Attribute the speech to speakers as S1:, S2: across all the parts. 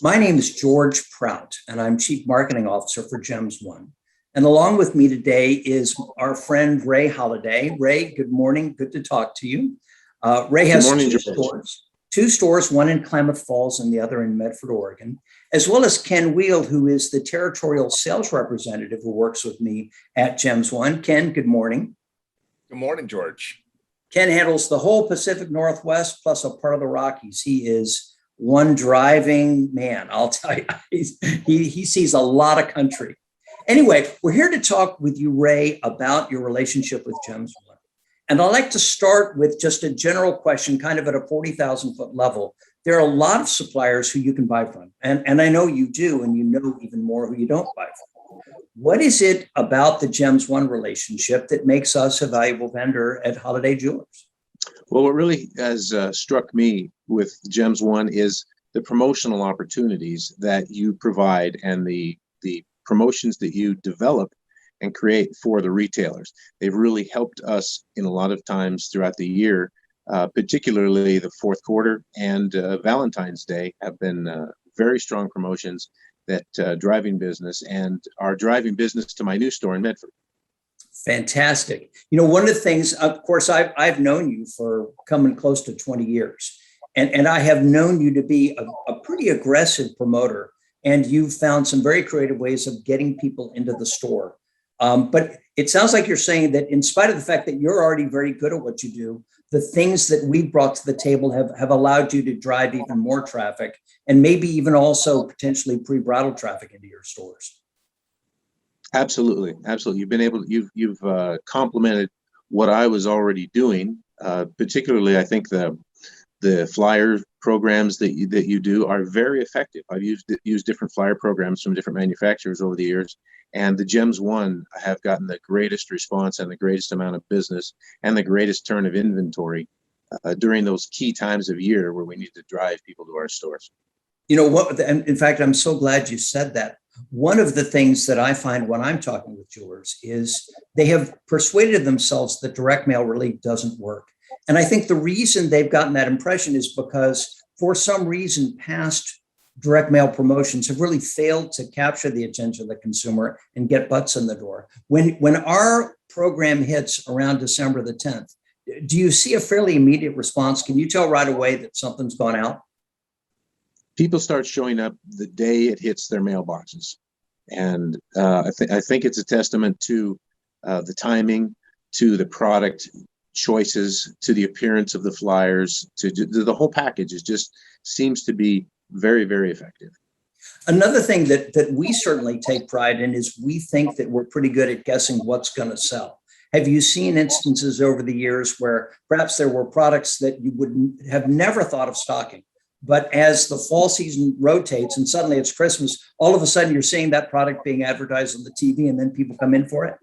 S1: My name is George Prout, and I'm Chief Marketing Officer for Gems One. And along with me today is our friend Ray Halliday. Ray, good morning. Good to talk to you. Ray
S2: Good
S1: has
S2: morning,
S1: two
S2: George.
S1: stores, two stores, one in Klamath Falls and the other in Medford, Oregon, as well as Ken Wehl, who is the territorial sales representative who works with me at Gems One. Ken, good morning.
S3: Good morning, George.
S1: Ken handles the whole Pacific Northwest plus a part of the Rockies. He is one driving man, I'll tell you. He sees a lot of country. Anyway, we're here to talk with you, Ray, about your relationship with Gems One. And I'd like to start with just a general question, kind of at a 40,000 foot level. There are a lot of suppliers who you can buy from, and I know you do, and you know even more who you don't buy from. What is it about the Gems One relationship that makes us a valuable vendor at Halliday Jewelers?
S2: Well, what really has struck me with Gems One is the promotional opportunities that you provide and the promotions that you develop and create for the retailers. They've really helped us in a lot of times throughout the year, particularly the fourth quarter and Valentine's Day have been very strong promotions that driving business and are driving business to my new store in Medford.
S1: Fantastic. You know, one of the things, of course, I've known you for coming close to 20 years, and I have known you to be a pretty aggressive promoter, and you've found some very creative ways of getting people into the store. But it sounds like you're saying that in spite of the fact that you're already very good at what you do, the things that we brought to the table have allowed you to drive even more traffic and maybe even also potentially pre-bridal traffic into your stores.
S2: Absolutely. You've been able, you've complemented what I was already doing. Particularly, I think the flyer programs that you do are very effective. I've used different flyer programs from different manufacturers over the years, and the Gems One have gotten the greatest response and the greatest amount of business and the greatest turn of inventory during those key times of year where we need to drive people to our stores.
S1: You know what? In fact, I'm so glad you said that. One of the things that I find when I'm talking with jewelers is they have persuaded themselves that direct mail really doesn't work. And I think the reason they've gotten that impression is because for some reason, past direct mail promotions have really failed to capture the attention of the consumer and get butts in the door. When our program hits around December the 10th, do you see a fairly immediate response? Can you tell right away that something's gone out?
S2: People start showing up the day it hits their mailboxes. And I think it's a testament to the timing, to the product choices, to the appearance of the flyers, to the whole package. It just seems to be very, very effective.
S1: Another thing that we certainly take pride in is we think that we're pretty good at guessing what's going to sell. Have you seen instances over the years where perhaps there were products that you would have never thought of stocking, but as the fall season rotates and suddenly it's Christmas, all of a sudden you're seeing that product being advertised on the TV and then people come in for it?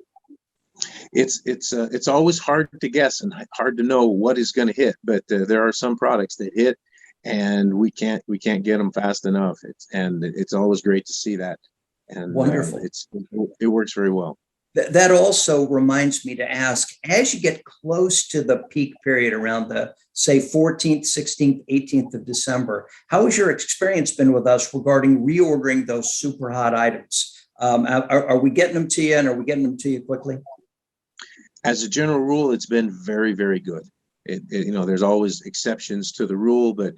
S2: It's always hard to guess and hard to know what is going to hit, but there are some products that hit and we can't get them fast enough. It's always great to see that. And
S1: wonderful.
S2: It works very well.
S1: That also reminds me to ask, as you get close to the peak period around the, say, 14th, 16th, 18th of December, how has your experience been with us regarding reordering those super hot items? Are we getting them to you, and are we getting them to you quickly?
S2: As a general rule, it's been very, very good. There's always exceptions to the rule, but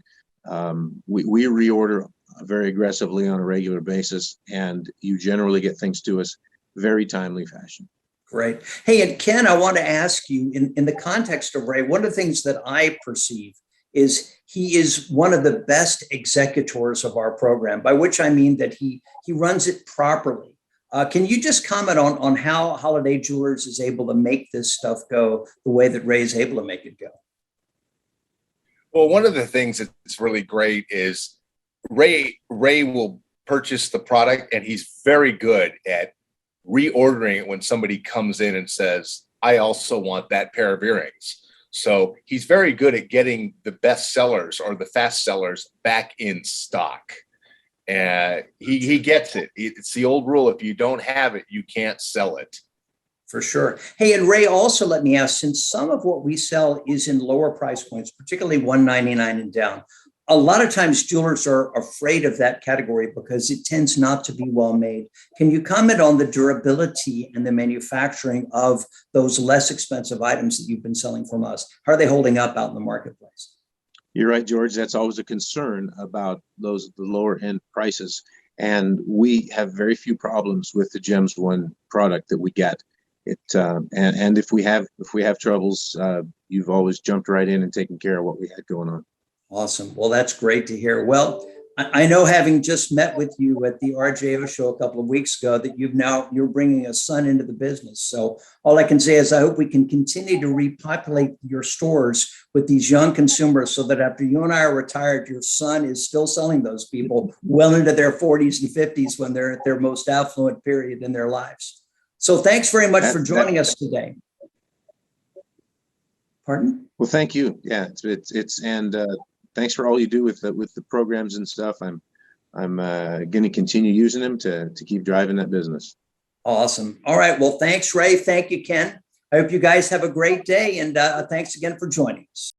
S2: we reorder very aggressively on a regular basis, and you generally get things to us very timely fashion.
S1: Great. Hey, and Ken, I want to ask you, in the context of Ray, one of the things that I perceive is he is one of the best executors of our program, by which I mean that he runs it properly. Can you just comment on how Halliday Jewelers is able to make this stuff go the way that Ray is able to make it go?
S3: Well, one of the things that's really great is Ray will purchase the product, and he's very good at reordering it when somebody comes in and says, I also want that pair of earrings. So he's very good at getting the best sellers or the fast sellers back in stock. And he gets it. It's the old rule. If you don't have it, you can't sell it.
S1: For sure. Hey, and Ray, also let me ask, since some of what we sell is in lower price points, particularly $199 and down, a lot of times jewelers are afraid of that category because it tends not to be well made. Can you comment on the durability and the manufacturing of those less expensive items that you've been selling from us? How are they holding up out in the marketplace?
S2: You're right, George. That's always a concern about the lower end prices. And we have very few problems with the Gems One product that we get. And if we have troubles, you've always jumped right in and taken care of what we had going on.
S1: Awesome. Well, that's great to hear. Well, I know, having just met with you at the RJO show a couple of weeks ago, that you're bringing a son into the business. So all I can say is I hope we can continue to repopulate your stores with these young consumers, so that after you and I are retired, your son is still selling those people well into their 40s and 50s, when they're at their most affluent period in their lives. So thanks very much for joining us today. Pardon?
S2: Well, thank you. Yeah, thanks for all you do with the programs and stuff. I'm going to continue using them to keep driving that business.
S1: Awesome. All right. Well, thanks, Ray. Thank you, Ken. I hope you guys have a great day, and thanks again for joining us.